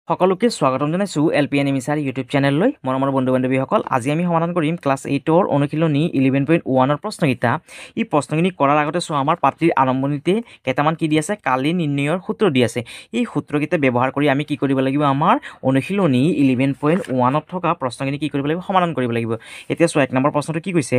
সকলোকে স্বাগতম জানাইছোঁ LPN মিছাৰ ইউটিউব চেনেললৈ মৰমৰ বন্ধু বান্ধৱীসকল। আজি আমি সমাধান কৰিম ক্লাছ 8ৰ অনুশীলনী 11.1ৰ প্ৰশ্নকেইটা। এই প্ৰশ্নখিনি কৰাৰ আগতে চোৱা, আমাৰ পাঠটিৰ আৰম্ভণিতে কেইটামান কি দি আছে, কালি নিৰ্ণয়ৰ সূত্ৰ দি আছে। এই সূত্ৰকেইটা ব্যৱহাৰ কৰি আমি কি কৰিব লাগিব, আমাৰ অনুশীলনী 11.1ত থকা প্ৰশ্নখিনি কি কৰিব লাগিব, সমাধান কৰিব লাগিব। এতিয়া চোৱা, 1 নম্বৰ প্ৰশ্নটো কি কৈছে,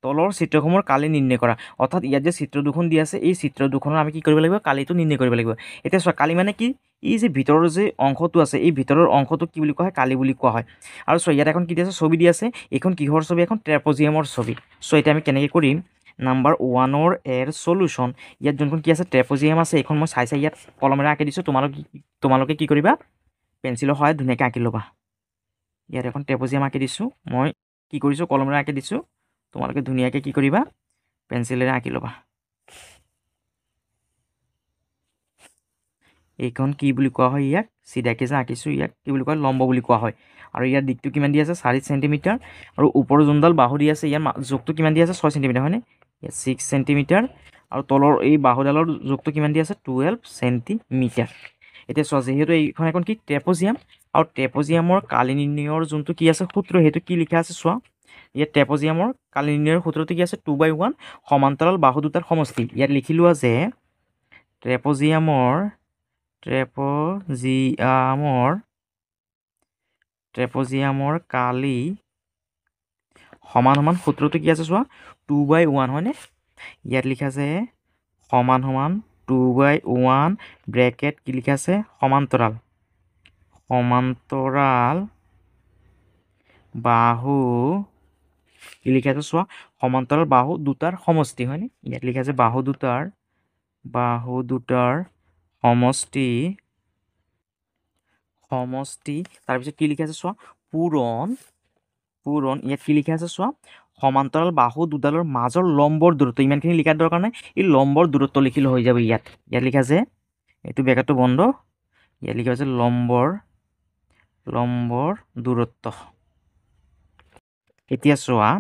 তলৰ চিত্ৰসমূহৰ কালি নিৰ্ণয় কৰা। অৰ্থাৎ ইয়াত যে চিত্ৰ দুখন দি আছে, এই চিত্ৰ দুখনৰ আমি কি কৰিব লাগিব, কালিটো নিৰ্ণয় কৰিব লাগিব। এতিয়া চোৱা, কালি মানে কি, এই যে ভিতৰৰ যে অংশটো আছে, এই ভিতৰৰ অংশটো কি বুলি কোৱা হয়, কালি বুলি কোৱা হয়। আৰু চ' ইয়াত এখন কি দি আছে, ছবি দি আছে। এইখন কিহৰ ছবি, এখন ট্ৰেপজিয়ামৰ ছবি। চ' এতিয়া আমি কেনেকৈ কৰিম, নাম্বাৰ 1ৰ এৰ চলুশ্যন। ইয়াত যোনখন কি আছে, ট্ৰেপজিয়াম আছে, এইখন মই চাই ইয়াত কলমেৰে আঁকি দিছোঁ। তোমালোকে কি কৰিবা, পেঞ্চিলৰ সহায়ত ধুনীয়াকৈ আঁকি ল'বা। ইয়াত এখন ট্ৰেপজিয়াম আঁকি দিছোঁ, মই কি কৰিছোঁ, কলমেৰে আঁকি দিছোঁ। তোমালোকে ধুনীয়াকৈ কি কৰিবা, পেঞ্চিলেৰে আঁকি ল'বা। এইখন কি বুলি কোৱা হয়, ইয়াক চিধাকৈ যে আঁকিছোঁ, ইয়াক কি বুলি কোৱা হয়, লম্ব বুলি কোৱা হয়। আৰু ইয়াৰ দিশটো কিমান দি আছে, 4 চেণ্টিমিটাৰ। আৰু ওপৰৰ যোনডাল বাহু দি আছে, ইয়াৰ জোখটো কিমান দি আছে, 6 চেণ্টিমিটাৰ হয়নে, ইয়াত 6 চেণ্টিমিটাৰ। আৰু তলৰ এই বাহুডালৰ জোখটো কিমান দি আছে, 12 চেণ্টিমিটাৰ। এতিয়া চোৱা, যিহেতু এইখন এখন কি ট্ৰেপজিয়াম, আৰু ট্ৰেপজিয়ামৰ কালি নিৰ্ণয়ৰ যোনটো কি আছে সূত্ৰ, সেইটো কি লিখা আছে চোৱা। ইয়াত ট্ৰেপজিয়ামৰ কালি নিৰ্ণয়ৰ সূত্ৰটো কি আছে, 2/1 সমান্তৰাল বাহু দুটাৰ সমষ্টি। ইয়াত লিখি লোৱা যে ট্ৰেপজিয়ামৰ কালি সমান সমান সূত্ৰটো কি আছে চোৱা, 2/1 হয়নে। ইয়াত লিখা আছে সমান সমান 2/1 ব্ৰেকেট কি লিখা আছে, সমান্তৰাল বাহু কি লিখা আছে চোৱা, সমান্তৰাল বাহু দুটাৰ সমষ্টি হয়নে। ইয়াত লিখা আছে বাহু দুটাৰ সমষ্টি। তাৰপিছত কি লিখা আছে চোৱা, পূৰণ। ইয়াত কি লিখা আছে চোৱা, সমান্তৰাল বাহু দুডালৰ মাজৰ লম্বৰ দূৰত্ব। ইমানখিনি লিখাৰ দৰকাৰ নাই, এই লম্বৰ দূৰত্ব লিখিলে হৈ যাব। ইয়াত লিখা আছে, এইটো ব্ৰেকেটটো বন্ধ, ইয়াত লিখা আছে লম্বৰ দূৰত্ব। এতিয়া চোৱা,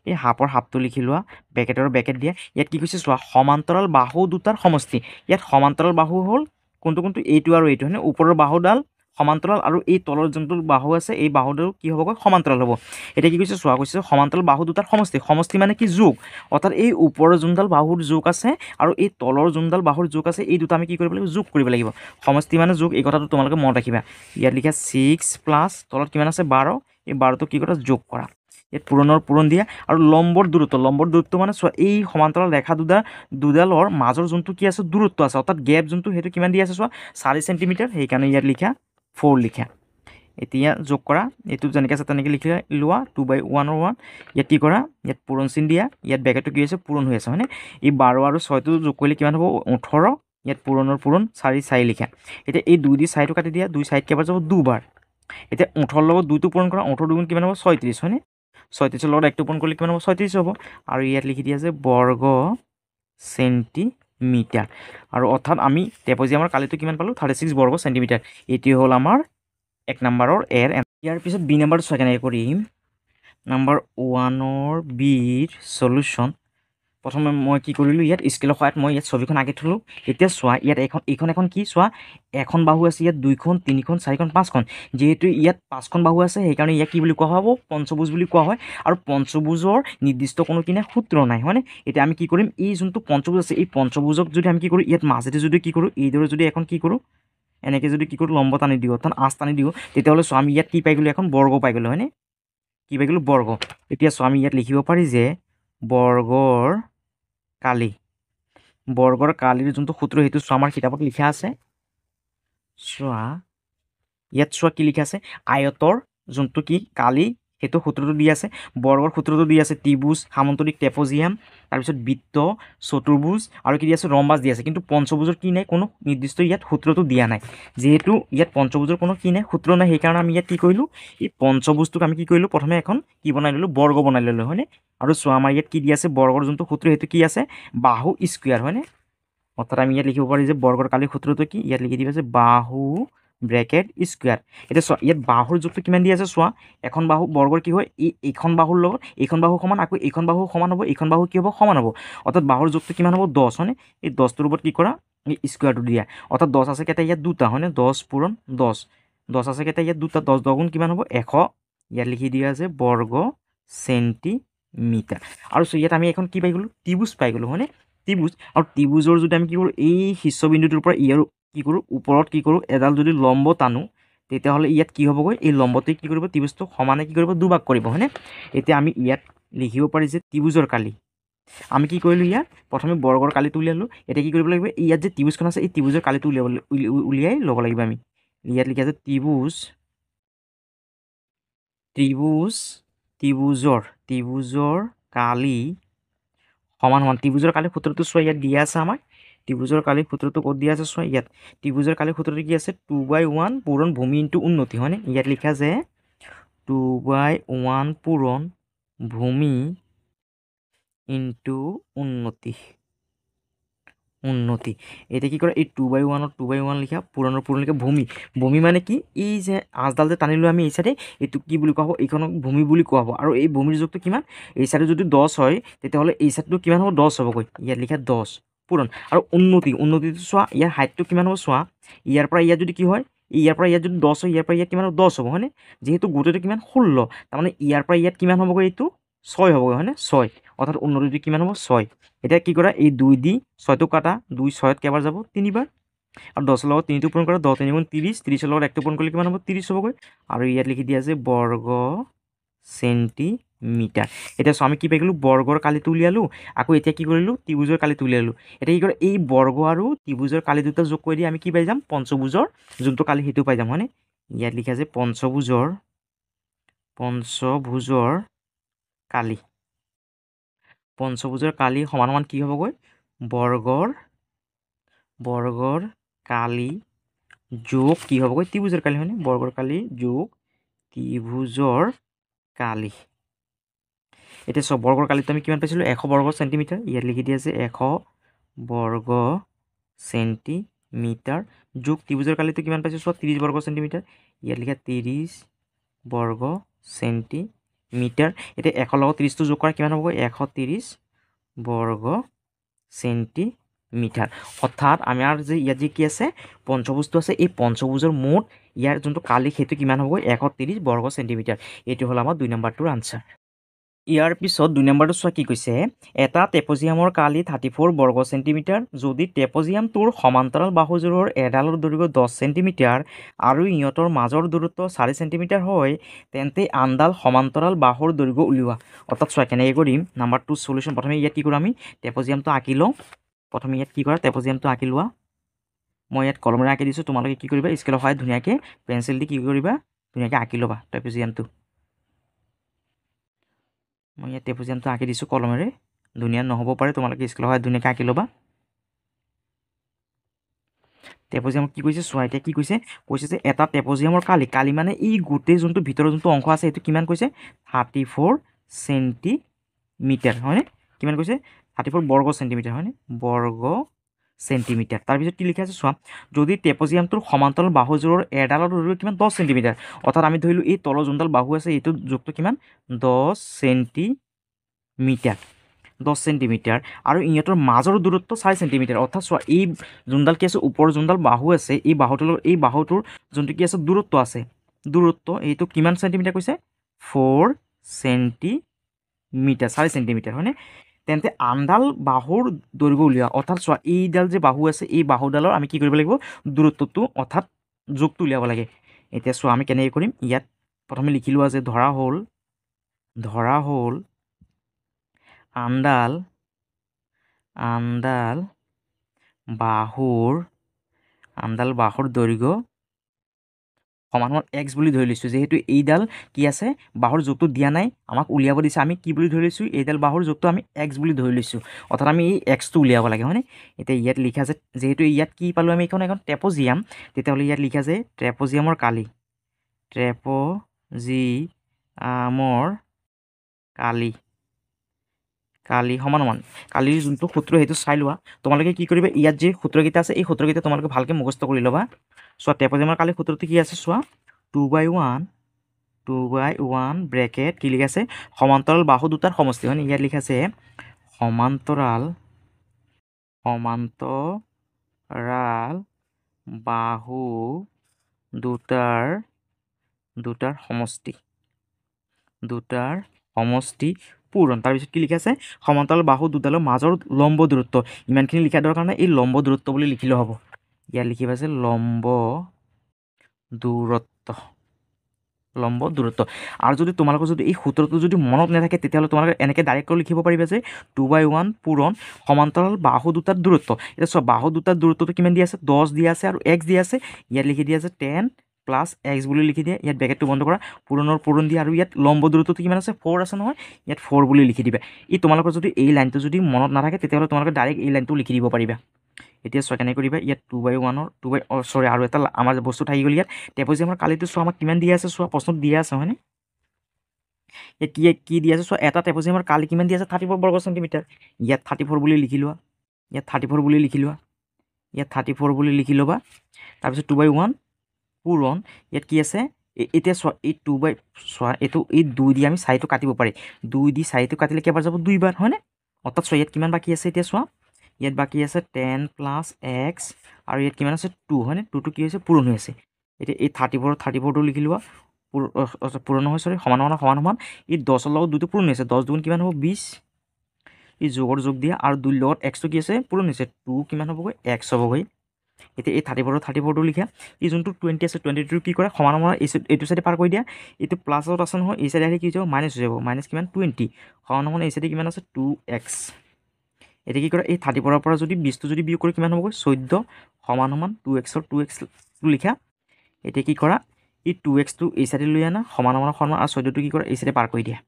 এই হাফৰ হাফটো লিখি লোৱা, ব্ৰেকেটৰ ব্ৰেকেট দিয়া। ইয়াত কি কৈছে চোৱা, সমান্তৰাল বাহু দুটাৰ সমষ্টি। ইয়াত সমান্তৰাল বাহু হ'ল কোনটো, এইটো আৰু এইটো হয়নে। ওপৰৰ বাহুডাল সমান্তৰাল, আৰু এই তলৰ যোনটো বাহু আছে, এই বাহুডাল কি হ'বগৈ, সমান্তৰাল হ'ব। এতিয়া কি কৈছে চোৱা, কৈছে সমান্তৰাল বাহু দুটাৰ সমষ্টি মানে কি, যোগ। অৰ্থাৎ এই ওপৰৰ যোনডাল বাহুৰ যোগ আছে আৰু এই তলৰ যোনডাল বাহুৰ যোগ আছে, এই দুটা আমি কি কৰিব লাগিব, যোগ কৰিব লাগিব। সমষ্টি মানে যোগ, এই কথাটো তোমালোকে মনত ৰাখিবা। ইয়াত লিখা 6 প্লাছ তলত কিমান আছে, 12। এই 12টো কি কৰা, যোগ কৰা। ইয়াত পূৰণ দিয়া। আৰু লম্বৰ দূৰত্ব মানে চোৱা, এই সমান্তৰাল ৰেখা দুডালৰ মাজৰ যোনটো কি আছে, দূৰত্ব আছে, অৰ্থাৎ গেপ যোনটো, সেইটো কিমান দি আছে চোৱা, 4 চেণ্টিমিটাৰ। সেইকাৰণে ইয়াত লিখা 4 লিখা। এতিয়া যোগ কৰা, এইটো যেনেকৈ আছে তেনেকৈ লিখি লোৱা, 2/1 ইয়াত কি কৰা, ইয়াত পূৰণ চিন দিয়া। ইয়াত ব্ৰেকেটটো কি হৈছে, পূৰণ হৈ আছে হয়নে। এই 12 আৰু 6টো যোগ কৰিলে কিমান হ'ব, 18। ইয়াত পূৰণ 4 লিখা। এতিয়া এই 2 দি 4টো কাটি দিয়া, 2 4 কেইবাৰ যাব, 2 বাৰ। এতিয়া 18 লগত 2টো পূৰণ কৰা, 18 2 কিমান হ'ব, 36 হয়নে। 36ৰ লগত 1টো পূৰণ কৰিলে কিমান হ'ব, 36 হ'ব। আৰু ইয়াত লিখি দিয়া যে বৰ্গ চেণ্টিমিটাৰ। আৰু অৰ্থাৎ আমি ট্ৰেপজিয়ামৰ কালিটো কিমান পালোঁ, 36 বৰ্গ চেণ্টিমিটাৰ। এইটোৱে হ'ল আমাৰ 1 নম্বৰৰ এৰ। ইয়াৰ পিছত বি নম্বৰটো চোৱা কেনেকৈ কৰিম, নাম্বাৰ 1ৰ বিৰ চলুশ্যন। প্ৰথমে মই কি কৰিলোঁ, ইয়াত স্কেলৰ সহায়ত মই ইয়াত ছবিখন আঁকি থলোঁ। এতিয়া চোৱা, ইয়াত এইখন কি চোৱা, এখন বাহু আছে, ইয়াত 2খন 3খন 4খন 5খন। যিহেতু ইয়াত 5খন বাহু আছে, সেইকাৰণে ইয়াক কি বুলি কোৱা হ'ব, পঞ্চভুজ বুলি কোৱা হয়। আৰু পঞ্চভুজৰ নিৰ্দিষ্ট কোনো সূত্ৰ নাই হয়নে। এতিয়া আমি কি কৰিম, এই যোনটো পঞ্চভুজ আছে, এই পঞ্চভুজক যদি আমি কি কৰোঁ, ইয়াত মাজেদি যদি কি কৰোঁ, এইদৰে যদি এখন কি কৰোঁ, এনেকৈ যদি কি কৰোঁ, লম্ব টানি দিওঁ, অৰ্থাৎ আঁচ টানি দিওঁ, তেতিয়াহ'লে চোৱা, আমি ইয়াত কি পাই গ'লোঁ, এখন বৰ্গ পাই গ'লোঁ হয়নে। কি পাই গ'লোঁ, বৰ্গ। এতিয়া চোৱা, আমি ইয়াত লিখিব পাৰি যে বৰ্গৰ কালিৰ যোনটো সূত্ৰ, সেইটো চোৱা, আমাৰ কিতাপত লিখা আছে। চোৱা, ইয়াত চোৱা কি লিখা আছে, আয়তৰ যোনটো কি কালি, সেইটো সূত্ৰটো দি আছে। বৰ্গৰ সূত্ৰটো দি আছে, ত্ৰিভুজ, সামন্তৰিক, ট্ৰেপজিয়াম, তাৰপিছত বৃত্ত, চতুৰ্ভুজ, আৰু কি দি আছে, ৰম্বাস দি আছে। কিন্তু পঞ্চভুজৰ কি নাই, কোনো নিৰ্দিষ্ট ইয়াত সূত্ৰটো দিয়া নাই। যিহেতু ইয়াত পঞ্চভুজৰ কোনো কি নাই, সূত্ৰ নাই, সেইকাৰণে আমি ইয়াত কি কৰিলোঁ, এই পঞ্চভুজটোক আমি কি কৰিলোঁ, প্ৰথমে এখন কি বনাই ল'লোঁ, বৰ্গ বনাই ল'লোঁ হয়নে। আৰু চোৱা, আমাৰ ইয়াত কি দি আছে, বৰ্গৰ যোনটো সূত্ৰ, সেইটো কি আছে, বাহু স্কুৱাৰ হয়নে। অৰ্থাৎ আমি ইয়াত লিখিব পাৰি যে বৰ্গৰ কালিৰ সূত্ৰটো কি, ইয়াত লিখি দিব আছে বাহু ব্ৰেকেট স্কুৱাৰ। এতিয়া চোৱা, ইয়াত বাহুৰ জোখটো কিমান দি আছে চোৱা, এখন বাহু বৰ্গৰ কি হয়, এইখন বাহুৰ লগত এইখন বাহু সমান, আকৌ এইখন বাহু সমান হ'ব, এইখন বাহু কি হ'ব, সমান হ'ব। অৰ্থাৎ বাহুৰ জোখটো কিমান হ'ব, 10 হয়নে। এই 10টোৰ ওপৰত কি কৰা, এই স্কুৱাৰটো দিয়া। অৰ্থাৎ 10 আছে কেইটা, ইয়াত 2টা হয়নে, 10 পূৰণ 10 10 আছে কেইটা ইয়াত দুটা 10 10 গুণ কিমান হ'ব 100 ইয়াত লিখি দিয়া আছে বৰ্গ চেণ্টিমিটাৰ আৰু ইয়াত আমি এখন কি পাই গ'লোঁ ত্ৰিভুজ পাই গ'লোঁ হয়নে ত্ৰিভুজ আৰু ত্ৰিভুজৰ যদি আমি কি কৰোঁ এই শীৰ্ষবিন্দুটোৰ পৰা ইয়াৰ কি কৰোঁ ওপৰত কি কৰোঁ এডাল যদি লম্ব টানো তেতিয়াহ'লে ইয়াত কি হ'বগৈ এই লম্বটোৱে কি কৰিব ত্ৰিভুজটো সমানে কি কৰিব দুভাগ কৰিব হয়নে এতিয়া আমি ইয়াত লিখিব পাৰি যে ত্ৰিভুজৰ কালি আমি কি কৰিলোঁ ইয়াত প্ৰথমে বৰ্গৰ কালিটো উলিয়ালোঁ এতিয়া কি কৰিব লাগিব ইয়াত যে ত্ৰিভুজখন আছে এই ত্ৰিভুজৰ কালিটো উলিয়াই ল'ব লাগিব আমি ইয়াত লিখি আছে ত্ৰিভুজৰ কালি সমান সমান ত্ৰিভুজৰ কালি সূত্ৰটো চোৱা ইয়াত দিয়া আছে আমাক ত্ৰিভুজৰ কালি সূত্ৰটো ক'ত দিয়া আছে চোৱা ইয়াত ত্ৰিভুজৰ কালি সূত্ৰটো কি আছে 2/1 পূৰণ ভূমি ইনটু উন্নতি হয়নে ইয়াত লিখা আছে 2/1 পূৰণ ভূমি ইনটু উন্নতি এতিয়া কি কৰে এই 2/1 লিখা পূৰণৰ পূৰণ লিখা ভূমি মানে কি এই যে আঁচডাল যে টানিলোঁ আমি এই চাইডে এইটো কি বুলি কোৱা হ'ব এইখনক ভূমি বুলি কোৱা হ'ব আৰু এই ভূমিৰ জোখটো কিমান এই চাইডে যদি 10 হয় তেতিয়াহ'লে এই চাইডটো কিমান হ'ব 10 হ'বগৈ ইয়াত লিখা 10 পূৰণ আৰু উন্নতিটো চোৱা ইয়াৰ হাইটটো কিমান হ'ব চোৱা ইয়াৰ পৰা ইয়াত যদি কি হয় ইয়াৰ পৰা ইয়াত যদি 10 হয় ইয়াৰ পৰা ইয়াত কিমান হ'ব 10 হ'ব হয়নে যিহেতু গোটেইটো কিমান 16 তাৰমানে ইয়াৰ পৰা ইয়াত কিমান হ'বগৈ এইটো 6 হ'বগৈ হয়নে 6 অৰ্থাৎ উন্নতিটো কিমান হ'ব 6 এতিয়া কি কৰা এই 2 দি 6টো কাটা 2 6ত কেইবাৰ যাব 3বাৰ আৰু 10ৰ লগত 3টো পূৰণ কৰা 10 3 গুণ 30 30ৰ লগত 1টো পূৰণ কৰিলে কিমান হ'ব 30 হ'বগৈ আৰু ইয়াত লিখি দিয়া আছে বৰ্গ চেণ্টিমিটাৰ এতিয়া চোৱা আমি কি পাই গ'লোঁ বৰ্গৰ কালিটো উলিয়ালোঁ আকৌ এতিয়া কি কৰিলোঁ ত্ৰিভুজৰ কালিটো উলিয়ালোঁ এতিয়া কি কৰে এই বৰ্গ আৰু ত্ৰিভুজৰ কালি দুটা যোগ কৰি দি আমি কি পাই যাম পঞ্চভুজৰ যোনটো কালি সেইটো পাই যাম হয়নে ইয়াত লিখা আছে পঞ্চভুজৰ কালি পঞ্চভুজৰ কালি সমান সমান কি হ'বগৈ বৰ্গৰ কালি যোগ কি হ'বগৈ ত্ৰিভুজৰ কালি হয়নে বৰ্গৰ কালি যোগ ত্ৰিভুজৰ কালি এতিয়া চব বৰ্গৰ কালিটো আমি কিমান পাইছিলোঁ 100 বৰ্গ চেণ্টিমিটাৰ ইয়াত লিখি দিয়া আছে 100 বৰ্গ চেণ্টিমিটাৰ যোগ ত্ৰিভুজৰ কালিটো কিমান পাইছোঁ চোৱা 30 বৰ্গ চেণ্টিমিটাৰ ইয়াত লিখা 30 বৰ্গ চেণ্টিমিটাৰ এতিয়া 100 লগত 30টো যোগ কৰা কিমান হ'বগৈ 130 বৰ্গ চেণ্টিমিটাৰ অৰ্থাৎ আমাৰ যে ইয়াত যে কি আছে পঞ্চভুজটো আছে এই পঞ্চভুজৰ মুঠ ইয়াৰ যোনটো কালি সেইটো কিমান হ'বগৈ 130 বৰ্গ চেণ্টিমিটাৰ এইটো হ'ল আমাৰ 2 নম্বৰটোৰ আনচাৰ ইয়াৰ পিছত 2 নম্বৰটো চোৱা কি কৈছে এটা ট্ৰেপজিয়ামৰ কালি 34 বৰ্গ চেণ্টিমিটাৰ যদি ট্ৰেপজিয়ামটোৰ সমান্তৰাল বাহুযোৰৰ এডালৰ দৈৰ্ঘ্য 10 চেণ্টিমিটাৰ আৰু ইহঁতৰ মাজৰ দূৰত্ব 4 চেণ্টিমিটাৰ হয় তেন্তে আনডাল সমান্তৰাল বাহুৰ দৈৰ্ঘ্য উলিওৱা অৰ্থাৎ চোৱা কেনেকৈ কৰিম নাম্বাৰ 2 সলিউশ্যন প্ৰথমে ইয়াত কি কৰোঁ আমি ট্ৰেপজিয়ামটো আঁকি লওঁ প্ৰথমে ইয়াত কি কৰা ট্ৰেপজিয়ামটো আঁকি লোৱা মই ইয়াত কলমেৰে আঁকি দিছোঁ তোমালোকে কি কৰিবা স্কেলৰ সহায়ত ধুনীয়াকৈ পেঞ্চিল দি কি কৰিবা ধুনীয়াকৈ আঁকি ল'বা ট্ৰেপজিয়ামটো মই ইয়াত ট্ৰেপজিয়ামটো আঁকি দিছোঁ কলমেৰে ধুনীয়া নহ'ব পাৰে তোমালোকে স্কেলৰ সহায়ত ধুনীয়াকৈ আঁকি ল'বা ট্ৰেপজিয়ামত কি কৈছে চোৱা এতিয়া কি কৈছে যে এটা ট্ৰেপজিয়ামৰ কালি মানে এই গোটেই যোনটো ভিতৰৰ যোনটো অংশ আছে সেইটো কিমান কৈছে 34 চেণ্টিমিটাৰ হয়নে কিমান কৈছে 34 বৰ্গ চেণ্টিমিটাৰ হয়নে বৰ্গ চেণ্টিমিটাৰ তাৰপিছত কি লিখা আছে চোৱা যদি ট্ৰেপজিয়ামটোৰ সমান্তৰাল বাহুযোৰৰ এডালৰ দৈৰ্ঘ্য কিমান 10 চেণ্টিমিটাৰ অৰ্থাৎ আমি ধৰিলোঁ এই তলৰ যোনডাল বাহু আছে এইটো জোখটো কিমান 10 চেণ্টিমিটাৰ আৰু ইহঁতৰ মাজৰ দূৰত্ব 4 চেণ্টিমিটাৰ অৰ্থাৎ চোৱা এই যোনডাল কি আছে ওপৰৰ যোনডাল বাহু আছে এই বাহুটোৰ যোনটো কি আছে দূৰত্ব এইটো কিমান চেণ্টিমিটাৰ কৈছে 4 চেণ্টিমিটাৰ 4 চেণ্টিমিটাৰ হয়নে তেন্তে আনডাল বাহুৰ দৈৰ্ঘ্য উলিওৱা অৰ্থাৎ চোৱা এইডাল যে বাহু আছে এই বাহুডালৰ আমি কি কৰিব লাগিব দূৰত্বটো অৰ্থাৎ জোখটো উলিয়াব লাগে এতিয়া চোৱা আমি কেনেকৈ কৰিম ইয়াত প্ৰথমে লিখি লোৱা যে ধৰা হ'ল আনডাল বাহুৰ দৈৰ্ঘ্য সমান সমান x বুলি ধৰি লৈছোঁ যিহেতু এইডাল কি আছে বাহুৰ জোখটো দিয়া নাই আমাক উলিয়াব দিছে আমি কি বুলি ধৰি লৈছোঁ এইডাল বাহুৰ জোখটো আমি x বুলি ধৰি লৈছোঁ অৰ্থাৎ আমি এই xটো উলিয়াব লাগে হয়নে এতিয়া ইয়াত লিখা আছে যিহেতু ইয়াত কি পালোঁ আমি এখন ট্ৰেপজিয়াম তেতিয়াহ'লে ইয়াত লিখা আছে ট্ৰেপজিয়ামৰ কালি সমান সমান কালিৰ যোনটো সূত্ৰ সেইটো চাই লোৱা তোমালোকে কি কৰিবা ইয়াত যে সূত্ৰকেইটা আছে এই সূত্ৰকেইটা তোমালোকে ভালকৈ মুখস্থ কৰি ল'বা চোৱা ট্ৰেপজিয়ামৰ কালিৰ সূত্ৰটো কি আছে চোৱা 2/1 ব্ৰেকেট কি লিখা আছে সমান্তৰাল বাহু দুটাৰ সমষ্টি হয়নে ইয়াত লিখা আছে সমান্তৰাল বাহু দুটাৰ সমষ্টি পূৰণ। তাৰপিছত কি লিখা আছে সমান্তৰাল বাহু দুডালৰ মাজৰ লম্ব দূৰত্ব। ইমানখিনি লিখা দিয়াৰ কাৰণে এই লম্ব দূৰত্ব বুলি লিখিলেও হ'ব। ইয়াত লিখিবা যে লম্ব দূৰত্ব। আৰু যদি তোমালোকৰ যদি এই সূত্ৰটো যদি মনত নাথাকে তেতিয়াহ'লে তোমালোকে এনেকৈ ডাইৰেক্ট লিখিব পাৰিবা যে 2/1 পূৰণ সমান্তৰাল বাহু দুটাৰ দূৰত্ব। এতিয়া চোৱা বাহু দুটাৰ দূৰত্বটো কিমান দিয়া আছে 10 দিয়া আছে আৰু x দিয়া আছে। ইয়াত লিখি দিয়া আছে 10 + x বুলি লিখি দিয়া। ইয়াত ব্ৰেকেটটো বন্ধ কৰা পূৰণ দিয়া আৰু ইয়াত লম্ব দূৰত্বটো কিমান আছে 4 আছে নহয়, ইয়াত 4 বুলি লিখি দিবা। তোমালোকৰ যদি এই লাইনটো যদি মনত নাথাকে তেতিয়াহ'লে তোমালোকে ডাইৰেক্ট এই লাইনটো লিখি দিব পাৰিবা। এতিয়া চোৱা কেনেকৈ কৰিবা ইয়াত 2/1 আৰু এটা আমাৰ বস্তু থাকি গ'ল। ইয়াত ট্ৰেপজিয়ামৰ কালিটো চোৱা আমাক কিমান দিয়া আছে চোৱা প্ৰশ্নত দিয়া আছে হয়নে। কি দিয়া আছে চোৱা এটা ট্ৰেপজিয়ামৰ কালি কিমান দিয়া আছে 34 বৰ্গ চেণ্টিমিটাৰ। ইয়াত 34 বুলি লিখি লোৱা, ইয়াত 34 বুলি লিখি ল'বা। তাৰপিছত 2/1 পূৰণ ইয়াত কি আছে এতিয়া চোৱা এই এইটো এই 2 দি আমি 4টো কাটিব পাৰি। 2 দি 4টো কাটিলে কেইবাৰ যাব 2 বাৰ হয়নে। অৰ্থাৎ চোৱা ইয়াত কিমান বাকী আছে এতিয়া চোৱা ইয়াত বাকী আছে 10 + x আৰু ইয়াত কিমান আছে 2 হয়নে। 2টো কি হৈছে পূৰণ হৈ আছে। এতিয়া এই 34টো লিখি লোৱা পূৰণ নহয় সমান এই 10ৰ লগত 2টো পূৰণ হৈছে 10 দুগুণ কিমান হ'ব 20। এই যোগৰ যোগ দিয়া আৰু 2ৰ লগত xটো কি আছে পূৰণ হৈছে 2 কিমান হ'বগৈ x হ'বগৈ। এতিয়া এই 34টো লিখা এই যোনটো 20 আছে 22টো কি কৰে সমান এইটো চাইডে পাৰ কৰি দিয়া। এইটো প্লাছত আছে নহয় এই চাইডে আহি কি যাব মাইনাছ হৈ যাব মাইনাছ কিমান 20 সমান এই চাইডে কিমান আছে 2x। এতিয়া কি কৰে এই 34ৰ পৰা যদি 20টো যদি বিয়োগ কৰি কিমান হ'বগৈ 14 সমান 2xটো লিখা। এতিয়া কি কৰা এই 2xটো এই চাইডে লৈ আনা সমান আৰু 14টো কি কৰে এই চাইডে পাৰ কৰি দিয়া।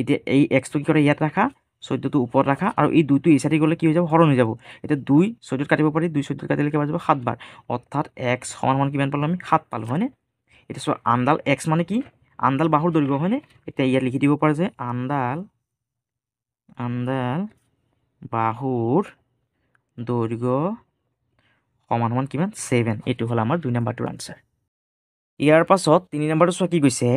এতিয়া এই xটো কি কৰে ইয়াত ৰাখা 14টো ওপৰত ৰাখা আৰু এই 2টো এই চাইডে গ'লে কি হৈ যাব হৰণ হৈ যাব। এতিয়া 2 14ত কাটিব পাৰি 2 14ত কাটিলে কেইবাৰ যাব 7 বাৰ অৰ্থাৎ x সমান কিমান পালোঁ আমি 7 পালোঁ হয়নে। এতিয়া চোৱা আনডাল x মানে কি আনডাল বাহুৰ দৈৰ্ঘ্য হয়নে। এতিয়া ইয়াত লিখি দিব পাৰে যে আনডাল বাহুৰ দৈৰ্ঘ্য সমান কিমান 7। এইটো হ'ল আমাৰ 2 নম্বৰটোৰ আনচাৰ। ইয়াৰ পাছত 3 নম্বৰটো চোৱা কি কৈছে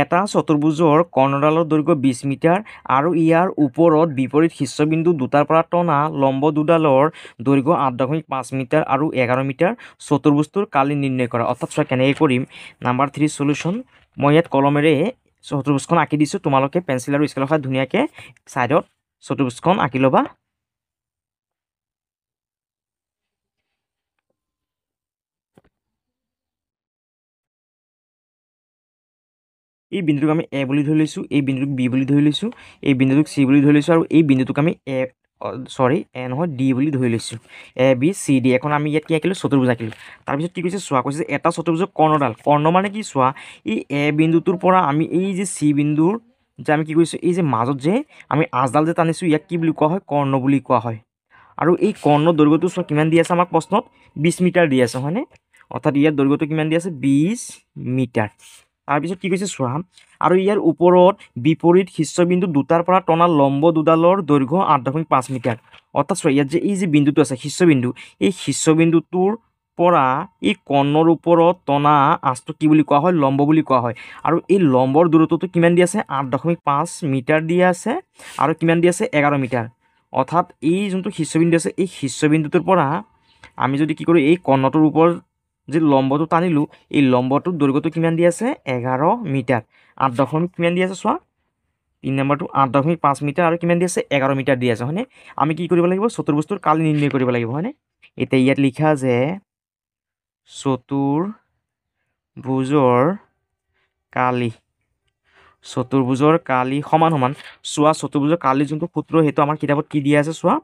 এটা চতুৰ্ভুজৰ কৰ্ণডালৰ দৈৰ্ঘ্য 20 মিটাৰ আৰু ইয়াৰ ওপৰত বিপৰীত শীৰ্ষবিন্দু দুটাৰ পৰা টনা লম্ব দুডালৰ দৈৰ্ঘ্য 8.5 মিটাৰ আৰু 11 মিটাৰ চতুৰ্ভুজটোৰ কালি নিৰ্ণয় কৰা। অৰ্থাৎ চোৱা কেনেকৈ কৰিম নাম্বাৰ 3 সলিউশ্যন। মই ইয়াত কলমেৰে চতুৰ্ভুজখন আঁকি দিছোঁ তোমালোকে পেঞ্চিল আৰু স্কেলৰ সহায়ত ধুনীয়াকৈ ছাইডত চতুৰ্ভুজখন আঁকি ল'বা। এই বিন্দুটোক আমি এ বুলি ধৰি লৈছোঁ এই বিন্দুটোক বি বুলি ধৰি লৈছোঁ এই বিন্দুটোক চি বুলি ধৰি লৈছোঁ আৰু এই বিন্দুটোক আমি এ নহয় ডি বুলি ধৰি লৈছোঁ ABCD। এখন আমি ইয়াত কি আঁকিলোঁ চতুৰ্ভুজ আঁকিলোঁ। তাৰপিছত কি কৈছে চোৱা কৈছে যে এটা চতুৰ্ভুজৰ কৰ্ণ মানে কি চোৱা এই এ বিন্দুটোৰ পৰা আমি এই যে চি বিন্দুৰ যে আমি কি কৰিছোঁ এই যে মাজত যে আমি আঁচডাল যে টানিছোঁ ইয়াক কি বুলি কোৱা হয় কৰ্ণ বুলি কোৱা হয়। আৰু এই কৰ্ণৰ দৈৰ্ঘ্যটো চোৱা কিমান দি আছে আমাক প্ৰশ্নত 20 মিটাৰ দি আছে হয়নে। অৰ্থাৎ ইয়াৰ দৈৰ্ঘ্যটো কিমান দি আছে 20 মিটাৰ। তাৰপিছত কি কৈছে চোৱা আৰু ইয়াৰ ওপৰত বিপৰীত শীৰ্ষবিন্দু দুটাৰ পৰা টনা লম্ব দুডালৰ দৈৰ্ঘ্য 8.5 মিটাৰ। অৰ্থাৎ চোৱা ইয়াত যে এই যে বিন্দুটো আছে শীৰ্ষবিন্দু এই শীৰ্ষবিন্দুটোৰ পৰা এই কৰ্ণৰ ওপৰত টনা আঁচটো কি বুলি কোৱা হয় লম্ব বুলি কোৱা হয়। আৰু এই লম্বৰ দূৰত্বটো কিমান দি আছে 8.5 মিটাৰ দি আছে আৰু কিমান দি আছে 11 মিটাৰ। অৰ্থাৎ এই যোনটো শীৰ্ষবিন্দু আছে এই শীৰ্ষবিন্দুটোৰ পৰা আমি যদি কি কৰোঁ এই কৰ্ণটোৰ ওপৰত যে লম্বটো টানিলোঁ এই লম্বটোৰ দৈৰ্ঘ্যটো কিমান দি আছে 11 মিটাৰ। 8 কিমান দি আছে চোৱা 3 নম্বৰটো 8.5 মিটাৰ আৰু কিমান দি আছে 11 মিটাৰ দি আছে হয়নে। আমি কি কৰিব লাগিব চতুৰ্ভুজটোৰ কালি নিৰ্ণয় কৰিব লাগিব হয়নে। এতিয়া ইয়াত লিখা যে চতুৰ্ভুজৰ কালি সমান চোৱা চতুৰ্ভুজৰ কালি যোনটো সূত্ৰ সেইটো আমাৰ কিতাপত কি দিয়া আছে চোৱা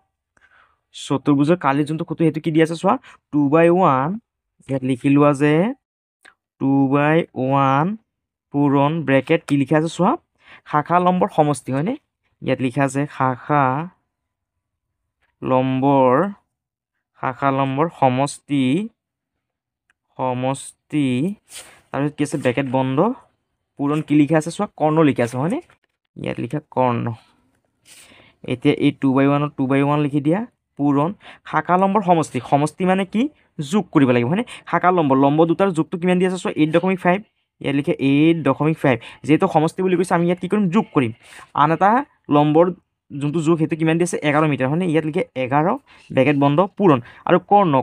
চতুৰ্ভুজৰ কালি যোনটো সূত্ৰ সেইটো কি দিয়া আছে চোৱা 2/1 ইয়াত লিখি লোৱা যে 2/1 পূৰণ ব্ৰেকেট কি লিখা আছে চোৱা শাখা লম্বৰ সমষ্টি হয়নে। ইয়াত লিখা আছে শাখা লম্বৰ সমষ্টি তাৰপিছত কি আছে ব্ৰেকেট বন্ধ পূৰণ কি লিখা আছে চোৱা কৰ্ণ লিখা আছে হয়নে। ইয়াত লিখা কৰ্ণ। এতিয়া এই 2/1 লিখি দিয়া পূৰণ শাখা লম্বৰ সমষ্টি মানে কি যোগ কৰিব লাগিব হয়নে। শাখা লম্ব দুটাৰ যোগটো কিমান দি আছে চোৱা 8.5 ইয়াত লিখে 8.5 যিহেতু সমষ্টি বুলি কৈছে আমি ইয়াত কি কৰিম যোগ কৰিম। আন এটা লম্বৰ যোনটো যোগ সেইটো কিমান দি আছে 11 মিটাৰ হয়নে। ইয়াত লিখে 11 ব্ৰেকেট বন্ধ পূৰণ আৰু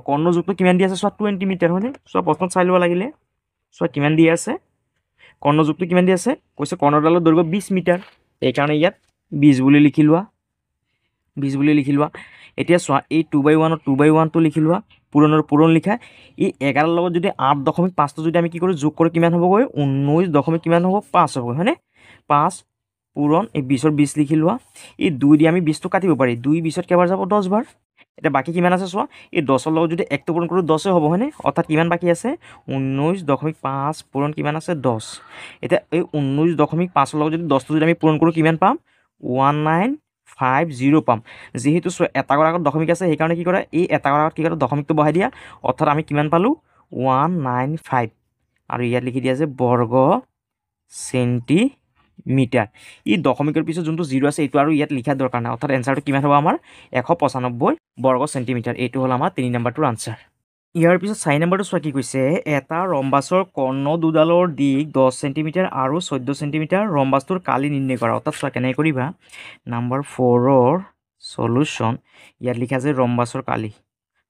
কৰ্ণ যোগটো কিমান দি আছে চোৱা 20 মিটাৰ হয়নে। চোৱা প্ৰশ্নত চাই ল'ব লাগিলে চোৱা কিমান দি আছে, কৰ্ণ জোখটো কিমান দি আছে, কৈছে কৰ্ণডালৰ দৈৰ্ঘ্য 20 মিটাৰ, এইকাৰণে ইয়াত 20 বুলি লিখি লোৱা, 20 বুলি লিখি লোৱা। এতিয়া চোৱা এই 2/1ৰ 2/1টো লিখি লোৱা, পূৰণৰ পূৰণ লিখা। এই 11ৰ লগত যদি 8.5টো যদি আমি কি কৰোঁ যোগ কৰোঁ কিমান হ'বগৈ, 19 কিমান হ'ব 5 হ'বগৈ হয়নে, 5 পূৰণ এই 20ৰ 20 লিখি লোৱা। এই 2 দি আমি 20টো কাটিব পাৰি, 2 20ত কেইবাৰ যাব 10 বাৰ। এতিয়া বাকী কিমান আছে চোৱা, এই 10ৰ লগত যদি 1টো পূৰণ কৰোঁ 10 হ'ব হয়নে, অৰ্থাৎ কিমান বাকী আছে 19.5 পূৰণ কিমান আছে 10। এতিয়া এই 19.5ৰ লগত যদি 10টো যদি আমি পূৰণ কৰোঁ কিমান পাম 1950 পাম। যিহেতু এটা কৰাৰ আগত দশমিক আছে সেইকাৰণে কি কৰা, এই এটা কৰাৰ আগত কি কৰা দশমিকটো বহাই দিয়া, অৰ্থাৎ আমি কিমান পালোঁ 195, আৰু ইয়াত লিখি দিয়া যে বৰ্গ চেণ্টিমিটাৰ। ই দশমিকৰ পিছত যোনটো 0 আছে এইটো আৰু ইয়াত লিখাৰ দৰকাৰ নাই, অৰ্থাৎ এনচাৰটো কিমান হ'ব আমাৰ 195 বৰ্গ চেণ্টিমিটাৰ। এইটো হ'ল আমাৰ 3 নম্বৰটোৰ আনচাৰ। ইয়াৰ পিছত 4 নম্বৰটো চোৱা কি কৈছে, এটা ৰম্বাছৰ কৰ্ণ দুডালৰ দিশ 10 চেণ্টিমিটাৰ আৰু 14 চেণ্টিমিটাৰ, ৰম্বাছটোৰ কালি নিৰ্ণয় কৰা। অৰ্থাৎ চোৱা কেনেকৈ কৰিবা, নম্বৰ 4ৰ সলিউশ্যন, ইয়াত লিখা আছে ৰম্বাছৰ কালি,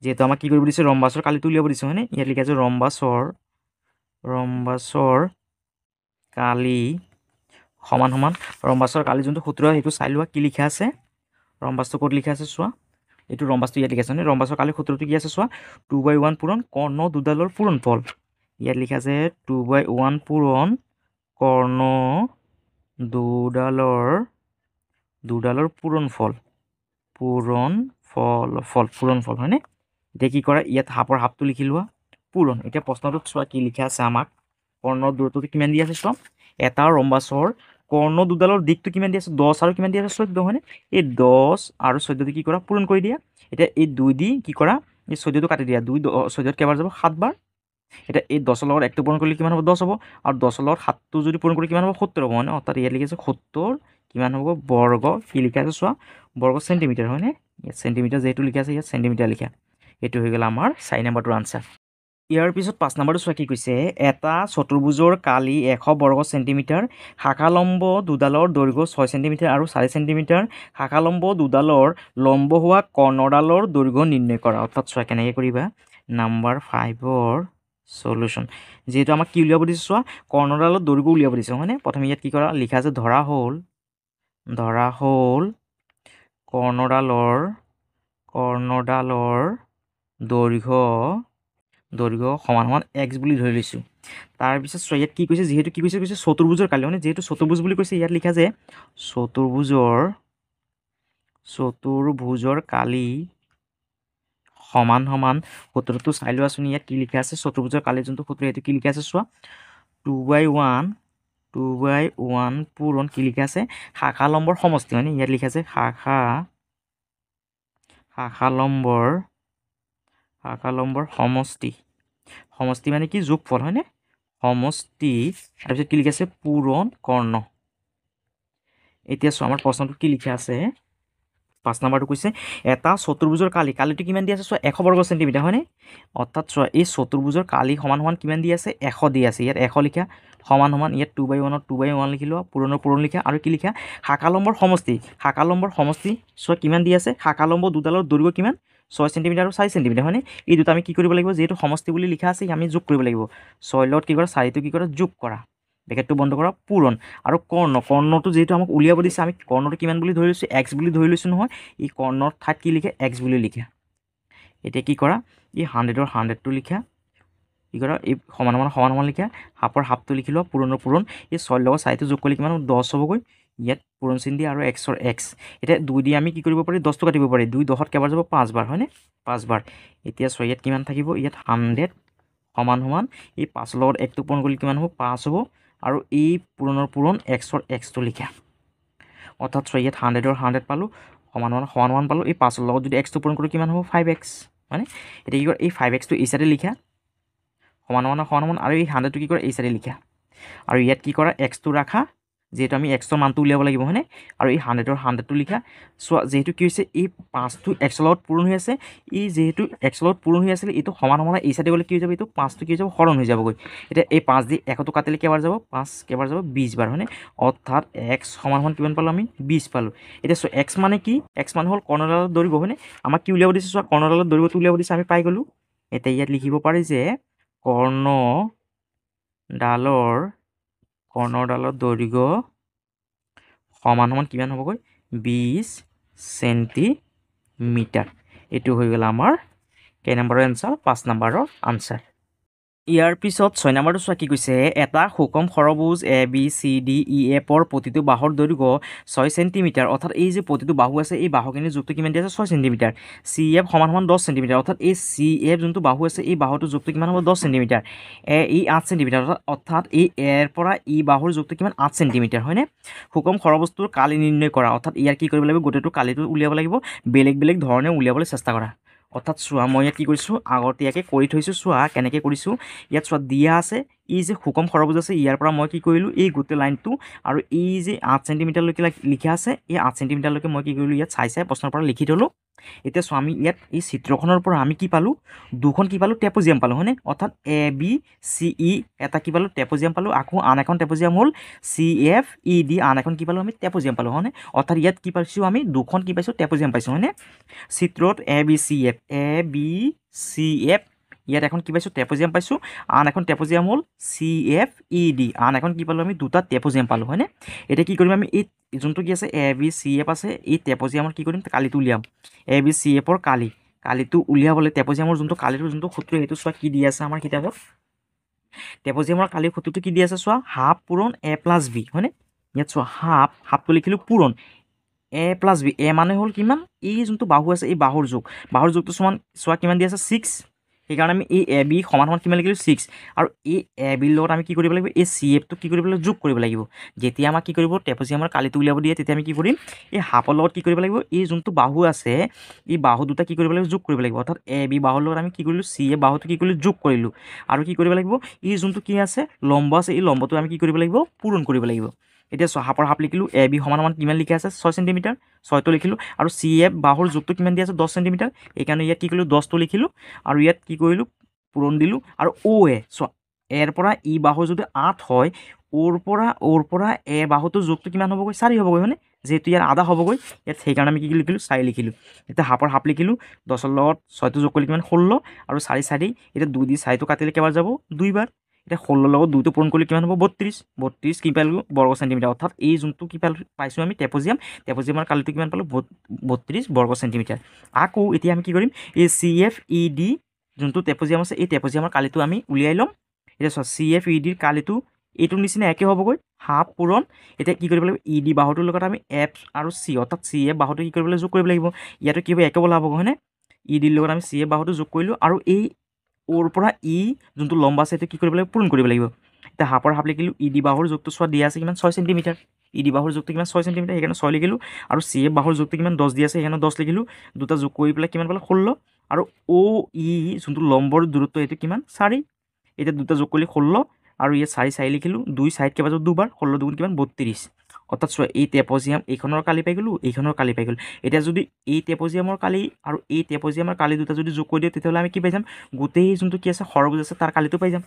যিহেতু আমাক কি কৰিব দিছে ৰম্বাছৰ কালিটো উলিয়াব দিছে হয়নে, ইয়াত লিখা আছে ৰম্বাছৰ কালি সমান সমান ৰম্বাছৰ কালি যোনটো সূত্ৰ সেইটো চাই লোৱা কি লিখা আছে, ৰম্বাছটো ক'ত লিখা আছে চোৱা, এইটো ৰম্বাছটো ইয়াত লিখা আছে হয়নে, ৰম্বাছৰ কালি সূত্ৰটো কি আছে চোৱা 2/1 পূৰণ কৰ্ণ দুডালৰ পূৰণফল, ইয়াত লিখা আছে 2/1 পূৰণ কৰ্ণ দুডালৰ পূৰণফল হয়নে। এতিয়া কি কৰা, ইয়াত হাফৰ হাফটো লিখি লোৱা, পূৰণ। এতিয়া প্ৰশ্নটোত চোৱা কি লিখা আছে, আমাক কৰ্ণৰ দূৰত্বটো কিমান দি আছে চোৱা, এটা ৰম্বাছৰ কৰ্ণ দুডালৰ দিশটো কিমান দি আছে 10 আৰু কিমান দি আছে 14 হয়নে, এই 10 আৰু 14টো কি কৰা পূৰণ কৰি দিয়া। এতিয়া এই 2 দি কি কৰা, এই 14টো কাটি দিয়া, 2 14ত কেইবাৰ যাব 7 বাৰ। এতিয়া এই 10ৰ লগত 1টো পূৰণ কৰিলে কিমান হ'ব 10 হ'ব, আৰু 10ৰ লগত 7টো যদি পূৰণ কৰি কিমান হ'ব 70 হ'ব হয়নে, অৰ্থাৎ ইয়াত লিখি আছে 70 কিমান হ'ব বৰ্গ, কি লিখা আছে চোৱা বৰ্গ চেণ্টিমিটাৰ হয়নে, ইয়াত চেণ্টিমিটাৰ যিহেতু লিখা আছে ইয়াত চেণ্টিমিটাৰ লিখা। এইটো হৈ গ'ল আমাৰ 4 নম্বৰটোৰ আনচাৰ। ইয়াৰ পিছত 5 নম্বৰটো চোৱা কি কৈছে, এটা চতুৰ্ভুজৰ কালি 100 বৰ্গ চেণ্টিমিটাৰ, শাখালম্ব দুডালৰ দৈৰ্ঘ্য 6 চেণ্টিমিটাৰ আৰু 4 চেণ্টিমিটাৰ, শাখালম্ব দুডালৰ লম্ব হোৱা কৰ্ণডালৰ দৈৰ্ঘ্য নিৰ্ণয় কৰা। অৰ্থাৎ চোৱা কেনেকৈ কৰিবা, নম্বৰ 5ৰ সলিউশ্যন, যিহেতু আমাক কি উলিয়াব দিছে চোৱা কৰ্ণডালৰ দৈৰ্ঘ্য উলিয়াব দিছে হয়নে, প্ৰথমে ইয়াত কি কৰা লিখা আছে ধৰা হ'ল কৰ্ণডালৰ দৈৰ্ঘ্য সমান সমান x বুলি ধৰি লৈছোঁ। তাৰপিছত চোৱা ইয়াত কি কৈছে, যিহেতু কি কৈছে চতুৰ্ভুজৰ কালি মানে, যিহেতু চতুৰ্ভুজ বুলি কৈছে ইয়াত লিখা যে চতুৰ্ভুজৰ কালি সমান সমান, সূত্ৰটো চাই লোৱাচোন, ইয়াত কি লিখা আছে চতুৰ্ভুজৰ কালি যোনটো সূত্ৰ সেইটো কি লিখা আছে চোৱা 2/1 পূৰণ কি লিখা আছে শাখালম্বৰ সমষ্টি হয়নে, ইয়াত লিখা আছে শাখালম্বৰ সমষ্টি মানে কি যোগফল হয়নে, সমষ্টি, তাৰপিছত কি লিখা আছে পূৰণ কৰ্ণ। এতিয়া চোৱা আমাৰ প্ৰশ্নটো কি লিখা আছে, 5 নম্বৰটো কৈছে এটা চতুৰ্ভুজৰ কালিটো কিমান দি আছে চোৱা 100 বৰ্গ চেণ্টিমিটাৰ হয়নে, অৰ্থাৎ চোৱা এই চতুৰ্ভুজৰ কালি সমান সমান কিমান দি আছে 100 দি আছে, ইয়াত 100 লিখা, সমান সমান ইয়াত 2/1ৰ 2/1 লিখি লোৱা, পূৰণৰ পূৰণ লিখা, আৰু কি লিখা শাখালম্বৰ সমষ্টি চোৱা কিমান দি আছে, শাখালম্ব দুডালৰ দৈৰ্ঘ্য কিমান 6 চেণ্টিমিটাৰ আৰু 4 চেণ্টিমিটাৰ হয়নে, এই দুটা আমি কি কৰিব লাগিব, যিহেতু সমষ্টি বুলি লিখা আছে আমি যোগ কৰিব লাগিব, 6 লগত কি কৰা 4টো কি কৰা যোগ কৰা, ব্ৰেকেটটো বন্ধ কৰা, পূৰণ, আৰু কৰ্ণটো যিহেতু আমাক উলিয়াব দিছে আমি কৰ্ণটো কিমান বুলি ধৰি লৈছোঁ x বুলি ধৰি লৈছোঁ নহয়, এই কৰ্ণৰ ঠাইত কি লিখে x বুলি লিখা। এতিয়া কি কৰা, এই 100ৰ 100টো লিখা, কি কৰা এই সমান সমান লিখা, হাফৰ হাফটো লিখি লোৱা, পূৰণৰ পূৰণ, এই 6 লগত 4টো যোগ কৰিলে কিমান 10 হ'বগৈ, ইয়াত পূৰণ চিন দিয়া আৰু xৰ x। এতিয়া 2 দি আমি কি কৰিব পাৰি 10টো কাটিব পাৰি, 2 10ত কেইবাৰ যাব 5 বাৰ হয়নে, 5 বাৰ। এতিয়া চোৱা ইয়াত কিমান থাকিব, ইয়াত 100 সমান সমান এই 5ৰ লগত 1টো পূৰণ কৰিলে কিমান হ'ব 5 হ'ব, আৰু এই পূৰণৰ পূৰণ xৰ xটো লিখা। অৰ্থাৎ চোৱা ইয়াত 100ৰ 100 পালোঁ, সমান সমান পালোঁ, এই 5ৰ লগত যদি xটো পূৰণ কৰোঁ কিমান হ'ব 5x হয়নে। এতিয়া কি কৰা এই 5xটো এই চাইডে লিখা, সমান সমান, আৰু এই 100টো কি কৰা এই চাইডে লিখা, আৰু ইয়াত কি কৰা xটো ৰাখা, যিহেতু আমি xৰ মানটো উলিয়াব লাগিব হয়নে, আৰু এই 100ৰ 100টো লিখা। চোৱা যিহেতু কি হৈছে এই 5টো xৰ লগত পূৰণ হৈ আছে, এই যিহেতু xৰ লগত পূৰণ হৈ আছিলে এইটো সমান সমান এই চাইডে গ'লে কি হৈ যাব, এইটো 5টো কি হৈ যাব হৰণ হৈ যাবগৈ। এতিয়া এই 5 দি 100টো কাটিলে কেইবাৰ যাব 5 কেইবাৰ যাব 20 বাৰ হয়নে, অৰ্থাৎ x সমান সমান কিমান পালোঁ আমি 20 পালোঁ। এতিয়া চোৱা x মানে কি, x মানে হ'ল কৰ্ণডালৰ দৈৰ্ঘ্য হয়নে, আমাক কি উলিয়াব দিছে চোৱা কৰ্ণডালৰ দৈৰ্ঘ্যটো উলিয়াব দিছে আমি পাই গ'লোঁ। এতিয়া ইয়াত লিখিব পাৰি যে ডালৰ কৰ্ণডালৰ দৈৰ্ঘ্য সমান সমান কিমান হ'বগৈ 20 চেণ্টিমিটাৰ। এইটো হৈ গ'ল আমাৰ কেই নম্বৰৰ এনচাৰ 5 নম্বৰৰ আনচাৰ। ইয়াৰ পিছত 6 নম্বৰটো চোৱা কি কৈছে, এটা সুষম ষড়ভুজ ABCDEFৰ প্ৰতিটো বাহুৰ দৈৰ্ঘ্য 6 চেণ্টিমিটাৰ, অৰ্থাৎ এই যে প্ৰতিটো বাহু আছে এই বাহুখিনিৰ জোখটো কিমান দিয়া আছে 6 চেণ্টিমিটাৰ। CF সমান সমান 10 চেণ্টিমিটাৰ, অৰ্থাৎ এই CF যোনটো বাহু আছে এই বাহুটোৰ জোখটো কিমান হ'ব 10 চেণ্টিমিটাৰ। ই 8 চেণ্টিমিটাৰ, অৰ্থাৎ এই এৰ পৰা ই বাহুৰ জোখটো কিমান 8 চেণ্টিমিটাৰ হয়নে। সুষম ষড়ভুজটোৰ কালি নিৰ্ণয় কৰা, অৰ্থাৎ ইয়াৰ কি কৰিব লাগিব গোটেইটো কালিটো উলিয়াব লাগিব, বেলেগ বেলেগ ধৰণে উলিয়াবলৈ চেষ্টা কৰা। অৰ্থাৎ চোৱা মই ইয়াত কি কৰিছোঁ আগতীয়াকৈ কৰি থৈছোঁ, চোৱা কেনেকৈ কৰিছোঁ। ইয়াত চোৱা দিয়া আছে এই যে সুষম ষড়ভুজ আছে ইয়াৰ পৰা মই কি কৰিলোঁ এই গোটেই লাইনটো আৰু এই যে 8 চেণ্টিমিটাৰলৈকে লিখা আছে এই 8 চেণ্টিমিটাৰলৈকে মই কি কৰিলোঁ ইয়াত চাই প্ৰশ্নৰ পৰা লিখি থ'লোঁ। এতিয়া চোৱা আমি ইয়াত এই চিত্ৰখনৰ পৰা আমি কি পালোঁ দুখন কি পালোঁ ট্ৰেপজিয়াম পালোঁ হয়নে, অৰ্থাৎ ABCE এটা কি পালোঁ ট্ৰেপজিয়াম পালোঁ, আকৌ আন এখন ট্ৰেপজিয়াম হ'ল CFED আন এখন কি পালোঁ আমি ট্ৰেপজিয়াম পালোঁ হয়নে। অৰ্থাৎ ইয়াত কি পাইছোঁ আমি দুখন কি পাইছোঁ ট্ৰেপজিয়াম পাইছোঁ হয়নে। চিত্ৰত ABCF ইয়াত এখন কি পাইছোঁ ট্ৰেপজিয়াম পাইছোঁ, আন এখন ট্ৰেপজিয়াম হ'ল CFED আন এখন কি পালোঁ আমি দুটা ট্ৰেপজিয়াম পালোঁ হয়নে। এতিয়া কি কৰিম আমি এই যোনটো কি আছে ABCF আছে এই ট্ৰেপজিয়ামৰ কি কৰিম কালিটো উলিয়াম। ABCFৰ কালিটো উলিয়াবলৈ ট্ৰেপজিয়ামৰ যোনটো কালিটোৰ যোনটো সূত্ৰ সেইটো চোৱা কি দি আছে আমাৰ কিতাপত। ট্ৰেপজিয়ামৰ কালিৰ সূত্ৰটো কি দি আছে চোৱা হাফ পূৰণ A+B হয়নে। ইয়াত চোৱা হাফটো লিখিলোঁ পূৰণ A+B, এ মানে হ'ল কিমান এই যোনটো বাহু আছে এই বাহুৰ জোখটো সমান চোৱা কিমান দি আছে 6, সেইকাৰণে আমি এই AB সমান সমান কিমান লিখিলোঁ 6, আৰু এই ABৰ লগত আমি কি কৰিব লাগিব এই CFটো কি কৰিব লাগিব যোগ কৰিব লাগিব। যেতিয়া আমাক কি কৰিব ট্ৰেপজিয়ামৰ কালিটো উলিয়াব দিয়ে তেতিয়া আমি কি কৰিম এই হাফৰ লগত কি কৰিব লাগিব এই যোনটো বাহু আছে এই বাহু দুটা কি কৰিব লাগিব যোগ কৰিব লাগিব, অৰ্থাৎ AB বাহুৰ লগত আমি কি কৰিলোঁ CF বাহুটো কি কৰিলোঁ যোগ কৰিলোঁ, আৰু কি কৰিব লাগিব এই যোনটো কি আছে লম্ব আছে এই লম্বটো আমি কি কৰিব লাগিব পূৰণ কৰিব লাগিব। এতিয়া হাফৰ হাফ লিখিলোঁ AB সমান সমান কিমান লিখা আছে 6 চেণ্টিমিটাৰ 6টো লিখিলোঁ, আৰু CF বাহুৰ জোখটো কিমান দিয়া আছে 10 চেণ্টিমিটাৰ, সেইকাৰণে ইয়াত কি কৰিলোঁ 10টো লিখিলোঁ, আৰু ইয়াত কি কৰিলোঁ পূৰণ দিলোঁ, আৰু OA চোৱা এৰ পৰা ই বাহুৰ যদি 8 হয় ওৰ পৰা এ বাহুটোৰ জোখটো কিমান হ'বগৈ 4 হ'বগৈ মানে, যিহেতু ইয়াৰ আধা হ'বগৈ ইয়াত সেইকাৰণে আমি কি লিখিলোঁ 4 লিখিলোঁ। এতিয়া হাফৰ হাফ লিখিলোঁ 10ৰ লগত 6টো যোগ কৰিলে কিমান 16, আৰু 4 4 এতিয়া 2 দি 4টো কাটিলে কেইবাৰ যাব 2বাৰ, এতিয়া 16 লগত 2টো পূৰণ কৰিলে কিমান হ'ব 32 কি পালোঁ বৰ্গ চেণ্টিমিটাৰ, অৰ্থাৎ এই যোনটো কি পাইছোঁ আমি ট্ৰেপজিয়ামৰ কালিটো কিমান পালোঁ 32 বৰ্গ চেণ্টিমিটাৰ। আকৌ এতিয়া আমি কি কৰিম এই CFED যোনটো ট্ৰেপজিয়াম আছে এই ট্ৰেপজিয়ামৰ কালিটো আমি উলিয়াই ল'ম। এতিয়া চোৱা CFEDৰ কালিটো এইটোৰ নিচিনা একে হ'বগৈ হাফ পূৰণ, এতিয়া কি কৰিব লাগিব ED বাহুটোৰ লগত আমি F আৰু C অৰ্থাৎ CF বাহুটো কি কৰিবলৈ যোগ কৰিব লাগিব, ইয়াতো কি হ'ব একে বলা হ'বগৈ হয়নে। EDৰ লগত আমি CF বাহুটো যোগ কৰিলোঁ, আৰু এই ওৰ পৰা ই যোনটো লম্বা আছে সেইটো কি কৰিব লাগিব পূৰণ কৰিব লাগিব। এতিয়া হাফৰ হাফ লিখিলোঁ ED বাহুৰ জোখটো চোৱা দিয়া আছে কিমান 6 চেণ্টিমিটাৰ, ED বাহুৰ জোখটো কিমান 6 চেণ্টিমিটাৰ সেইকাৰণে 6 লিখিলোঁ, আৰু CF বাহুৰ জোখটো কিমান 10 দি আছে সেইকাৰণে 10 লিখিলোঁ, দুটা যোগ কৰি পেলাই কিমান পালোঁ 16, আৰু OE যোনটো লম্বৰ দূৰত্ব সেইটো কিমান 4, এতিয়া দুটা যোগ কৰিলে 16, আৰু ইয়াত 4 লিখিলোঁ 2 4 কেইবাৰ 2বাৰ 16 2 কিমান 32, অৰ্থাৎ চোৱা এই ট্ৰেপজিয়াম এইখনৰ কালি পাই গ'লোঁ এইখনৰ কালি পাই গ'লোঁ। এতিয়া যদি এই ট্ৰেপজিয়ামৰ কালি আৰু এই ট্ৰেপজিয়ামৰ কালি দুটা যদি যোগ কৰি দিওঁ তেতিয়াহ'লে আমি কি পাই যাম গোটেই যোনটো কি আছে ষড়ভুজ আছে তাৰ কালিটো পাই যাম।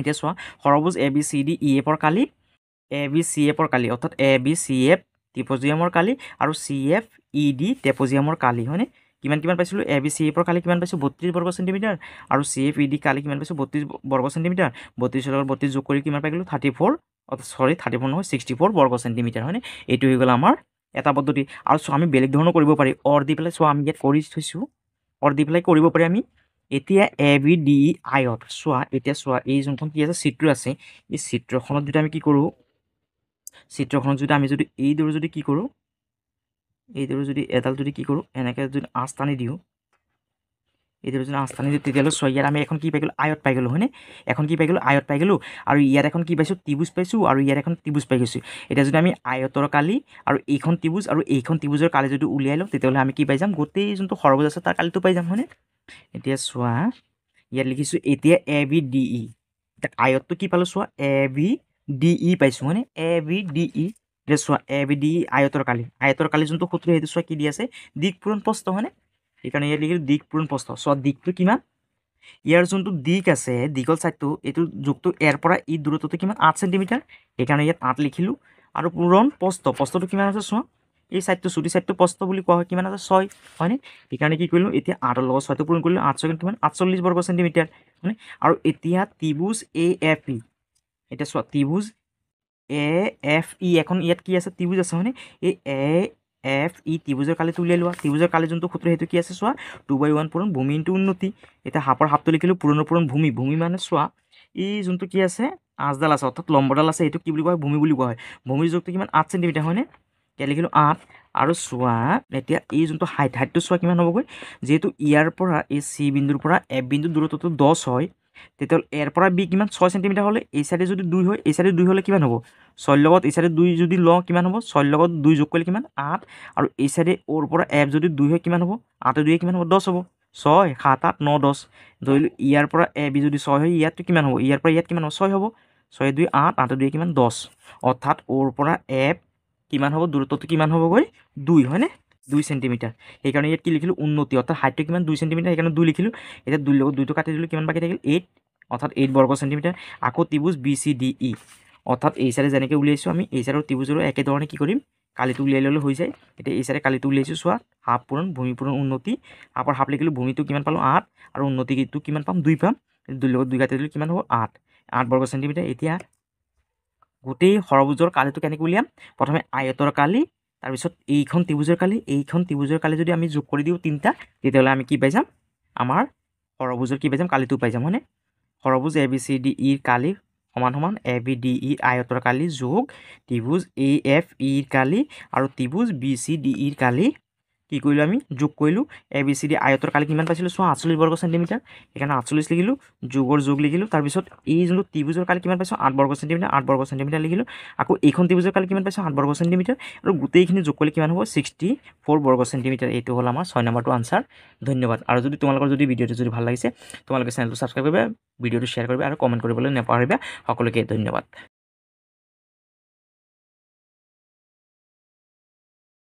এতিয়া চোৱা ষড়ভুজ ABCDEFৰ কালি ABCFৰ কালি, অৰ্থাৎ ABCF ট্ৰেপজিয়ামৰ কালি আৰু CFED ট্ৰেপজিয়ামৰ কালি হয়নে। কিমান পাইছিলোঁ ABCFৰ কালি কিমান পাইছোঁ 32 বৰ্গ চেণ্টিমিটাৰ, আৰু CFED কালি কিমান পাইছোঁ 32 বৰ্গ চেণ্টিমিটাৰ, 32ৰ লগত 32 যোগ কৰি কিমান পাই গ'লোঁ 34 নহয় 64 বৰ্গ চেণ্টিমিটাৰ হয়নে। এইটো হৈ গ'ল আমাৰ এটা পদ্ধতি। আৰু চোৱা আমি বেলেগ ধৰণৰ কৰিব পাৰি অৰ দি পেলাই, চোৱা আমি ইয়াত কৰি থৈছোঁ অৰ দি পেলাই কৰিব পাৰি আমি। এতিয়া ABDEIত চোৱা এতিয়া চোৱা এই যোনখন কি আছে চিত্ৰ আছে এই চিত্ৰখনত যদি আমি কি কৰোঁ চিত্ৰখনত যদি আমি যদি এইদৰে যদি কি কৰোঁ এইদৰে যদি এডাল যদি কি কৰোঁ এনেকৈ যদি আঁচ টানি দিওঁ এইদৰে যদি আঁচ টানি দিওঁ তেতিয়াহ'লে চোৱা ইয়াত আমি এখন কি পাই গ'লোঁ আয়ত পাই গ'লোঁ হয়নে। এখন কি পাই গ'লোঁ আয়ত পাই গ'লোঁ, আৰু ইয়াত এখন কি পাইছোঁ ত্ৰিভুজ পাইছোঁ, আৰু ইয়াত এখন ত্ৰিভুজ পাই গৈছোঁ। এতিয়া যদি আমি আয়তৰ কালি আৰু এইখন ত্ৰিভুজ আৰু এইখন ত্ৰিভুজৰ কালি যদি উলিয়াই লওঁ তেতিয়াহ'লে আমি কি পাই যাম গোটেই যোনটো ষড়ভুজ আছে তাৰ কালিটো পাই যাম হয়নে। এতিয়া চোৱা ইয়াত লিখিছোঁ এতিয়া ABDE, এতিয়া আয়তটো কি পালোঁ চোৱা ABDE পাইছোঁ হয়নে ABDE। এতিয়া চোৱা ABDE আয়তৰ কালি যোনটো সূত্ৰ সেইটো চোৱা কি দি আছে দিক পূৰণ প্ৰস্থ হয়নে, সেইকাৰণে ইয়াত লিখিলোঁ দিক পূৰণ প্ৰস্থ। চোৱা দিকটো কিমান ইয়াৰ যোনটো দিক আছে দীঘল ছাইডটো এইটো যুগটো এৰ পৰা ই দূৰত্বটো কিমান 8 চেণ্টিমিটাৰ, সেইকাৰণে ইয়াত 8 লিখিলোঁ, আৰু পূৰণ প্ৰস্থটো কিমান আছে চোৱা এই ছাইডটো চুটি ছাইডটো প্ৰস্থ বুলি কোৱা হয় কিমান আছে 6 হয়নে, সেইকাৰণে কি কৰিলোঁ এতিয়া 8ৰ লগত 6টো পূৰণ কৰিলোঁ 8 কিমান 48 বৰ্গ চেণ্টিমিটাৰ হয়নে। আৰু এতিয়া ত্ৰিভুজ AFE এতিয়া চোৱা ত্ৰিভুজ এ এফ ই, এখন ইয়াত কি আছে ত্ৰিভুজ আছে হয়নে, এই এ এফ ই ত্ৰিভুজৰ কালিটো উলিয়াই লোৱা। ত্ৰিভুজৰ কালি যোনটো সূত্ৰ সেইটো কি আছে চোৱা, 2/1 পূৰণ ভূমি ইনটু উন্নতি। এতিয়া হাফৰ হাফটো লিখিলোঁ, পূৰণৰ পূৰণ ভূমি। ভূমি মানে চোৱা এই যোনটো কি আছে আঁচডাল আছে অৰ্থাৎ লম্বডাল আছে, এইটো কি বুলি কোৱা হয়, ভূমি বুলি কোৱা হয়। ভূমিৰ জোখটো কিমান 8 চেণ্টিমিটাৰ হয়নে, এতিয়া লিখিলোঁ 8। আৰু চোৱা এতিয়া এই যোনটো হাইটটো চোৱা কিমান হ'বগৈ, যিহেতু ইয়াৰ পৰা এই চি বিন্দুৰ পৰা এফ বিন্দুৰ দূৰত্বটো 10 হয়, তেতিয়াহ'লে এৰ পৰা বি কিমান 6 চেণ্টিমিটাৰ হ'লে এই চাইডে যদি 2 হয়, এই চাইডে 2 হ'লে কিমান হ'ব, 6 লগত এই চাইডে 2 যদি লওঁ কিমান হ'ব, 6 লগত 2 যোগ কৰিলে কিমান 8, আৰু এই চাইডে ওৰ পৰা এফ যদি 2 হয় কিমান হ'ব, 8 2 কিমান হ'ব 10 হ'ব, 6 7 8 9 10। ধৰিলোঁ ইয়াৰ পৰা এ বি যদি 6 হয়, ইয়াতটো কিমান হ'ব, ইয়াৰ পৰা ইয়াত কিমান হ'ব 6 হ'ব, 6 2 8 8 2 কিমান 10, অৰ্থাৎ ওৰ পৰা এফ কিমান হ'ব, দূৰত্বটো কিমান হ'বগৈ 2 হয়নে, 2 চেণ্টিমিটাৰ। সেইকাৰণে ইয়াত কি লিখিলোঁ উন্নতি, অৰ্থাৎ হাইটটো কিমান 2 চেণ্টিমিটাৰ, সেইকাৰণে 2 লিখিলোঁ। এতিয়া 2 লগত 2টো কাটি দিলোঁ, কিমান বাকী থাকিল 8, অৰ্থাৎ 8 বৰ্গ চেণ্টিমিটাৰ। আকৌ ত্ৰিভুজ বি চি ডি ই, অৰ্থাৎ এই চাইডে যেনেকৈ উলিয়াইছোঁ আমি এই চাইডৰ ত্ৰিভুজৰো একেধৰণে কি কৰিম, কালিটো উলিয়াই ল'লে হৈ যায়। এতিয়া এই চাইডে কালিটো উলিয়াইছোঁ চোৱা, হাফ পূৰণ ভূমি পূৰণ উন্নতি। হাফৰ হাফ লিখিলোঁ, ভূমিটো কিমান পালোঁ 8, আৰু উন্নতিটো কিমান পাম 2 পাম। 2 লগত 2 কাটি দিলোঁ কিমান হ'ব 8 বৰ্গ চেণ্টিমিটাৰ। এতিয়া গোটেই সৰভুজৰ কালিটো কেনেকৈ উলিয়াম, প্ৰথমে আয়তৰ কালি, তাৰপিছত এইখন ত্ৰিভুজৰ কালি, এইখন ত্ৰিভুজৰ কালি যদি আমি যোগ কৰি দিওঁ 3টা, তেতিয়াহ'লে আমি কি পাই যাম, আমাৰ সৰভুজৰ কি পাই যাম, কালিটো পাই যাম হয়নে। সৰভুজ এ বি চি ডি ইৰ কালি সমান সমান এ বি ডি ইৰ আয়তৰ কালি যোগ ত্ৰিভুজ এ এফ ইৰ কালি আৰু ত্ৰিভুজ বি চি ডি ইৰ কালি কি কৰিলোঁ আমি যোগ কৰিলোঁ। এ বি চি ডি আয়তৰ কালি কিমান পাইছিলোঁ চোৱা 48 বৰ্গ চেণ্টিমিটাৰ, সেইকাৰণে 48 লিখিলোঁ, যোগৰ যোগ লিখিলোঁ। তাৰপিছত এই যোনটো ত্ৰিভুজৰ কালি কিমান পাইছোঁ 8 বৰ্গ চেণ্টিমিটাৰ, 8 বৰ্গ চেণ্টিমিটাৰ লিখিলোঁ। আকৌ এইখন ত্ৰিভুজৰ কালি কিমান পাইছোঁ 8 বৰ্গ চেণ্টিমিটাৰ, আৰু গোটেইখিনি যোগ কৰিলে কিমান হ'ব 64 বৰ্গ চেণ্টিমিটাৰ। এইটো হ'ল আমাৰ 6 নম্বৰটো আনচাৰ। ধন্যবাদ। আৰু যদি তোমালোকৰ যদি ভিডিঅ'টো যদি ভাল লাগিছে, তোমালোকে চেনেলটো ছাবস্ক্ৰাইব কৰিবা, ভিডিঅ'টো শ্বেয়াৰ কৰিবা আৰু কমেণ্ট কৰিবলৈ নাপাহৰিবা। সকলোকে ধন্যবাদ।